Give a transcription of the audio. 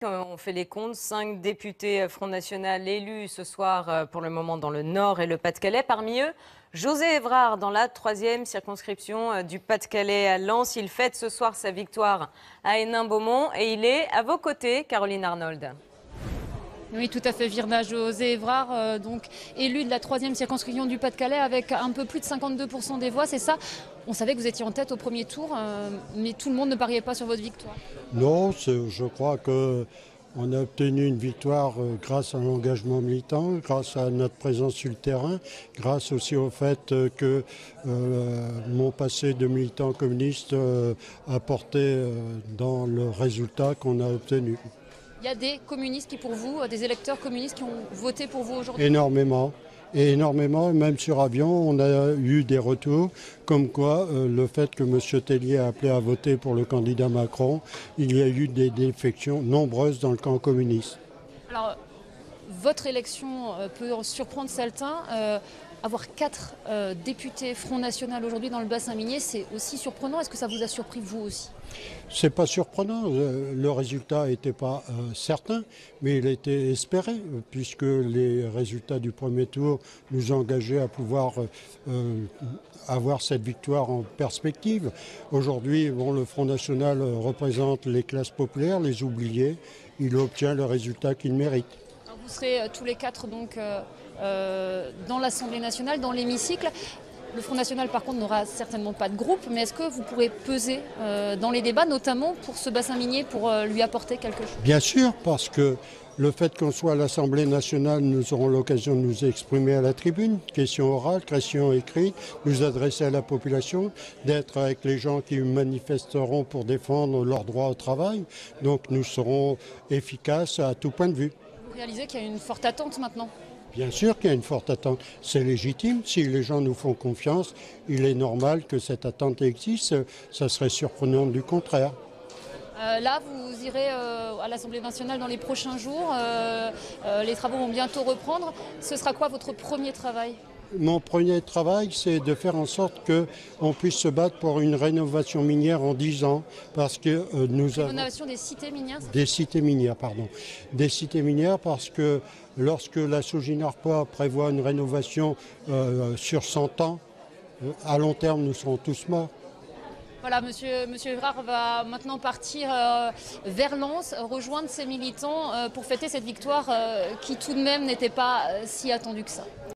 On fait les comptes, 5 députés Front National élus ce soir pour le moment dans le Nord et le Pas-de-Calais. Parmi eux, José Évrard dans la 3e circonscription du Pas-de-Calais à Lens. Il fête ce soir sa victoire à Hénin-Beaumont et il est à vos côtés, Caroline Arnold. Oui, tout à fait, Virna. José Évrard, donc élu de la 3e circonscription du Pas-de-Calais avec un peu plus de 52% des voix, c'est ça. On savait que vous étiez en tête au premier tour, mais tout le monde ne pariait pas sur votre victoire. Non, je crois qu'on a obtenu une victoire grâce à l'engagement militant, grâce à notre présence sur le terrain, grâce aussi au fait que mon passé de militant communiste a porté dans le résultat qu'on a obtenu. Il y a des communistes qui, pour vous, des électeurs communistes qui ont voté pour vous aujourd'hui? Énormément. Et énormément, même sur avion, on a eu des retours comme quoi le fait que M. Tellier a appelé à voter pour le candidat Macron, il y a eu des défections nombreuses dans le camp communiste. Alors, votre élection peut surprendre certains. Avoir 4 députés Front National aujourd'hui dans le bassin minier, c'est aussi surprenant. Est-ce que ça vous a surpris vous aussi? C'est pas surprenant, le résultat n'était pas certain, mais il était espéré, puisque les résultats du premier tour nous engageaient à pouvoir avoir cette victoire en perspective. Aujourd'hui, le Front National représente les classes populaires, les oubliés, il obtient le résultat qu'il mérite. Alors vous serez tous les 4 donc dans l'Assemblée nationale, dans l'hémicycle. Le Front National, par contre, n'aura certainement pas de groupe, mais est-ce que vous pourrez peser dans les débats, notamment pour ce bassin minier, pour lui apporter quelque chose? Bien sûr, parce que le fait qu'on soit à l'Assemblée nationale, nous aurons l'occasion de nous exprimer à la tribune, questions orales, questions écrites, nous adresser à la population, d'être avec les gens qui manifesteront pour défendre leurs droits au travail. Donc nous serons efficaces à tout point de vue. Vous réalisez qu'il y a une forte attente maintenant? Bien sûr qu'il y a une forte attente, c'est légitime. Si les gens nous font confiance, il est normal que cette attente existe. Ça serait surprenant du contraire. Là, vous irez à l'Assemblée nationale dans les prochains jours. Les travaux vont bientôt reprendre. Ce sera quoi votre premier travail? Mon premier travail, c'est de faire en sorte qu'on puisse se battre pour une rénovation minière en 10 ans. Parce que nous avons... Rénovation des cités minières? Des cités minières, pardon. Des cités minières parce que lorsque la Soginarpa prévoit une rénovation sur 100 ans, à long terme, nous serons tous morts. Voilà, monsieur Évrard va maintenant partir vers Lens, rejoindre ses militants pour fêter cette victoire qui tout de même n'était pas si attendue que ça.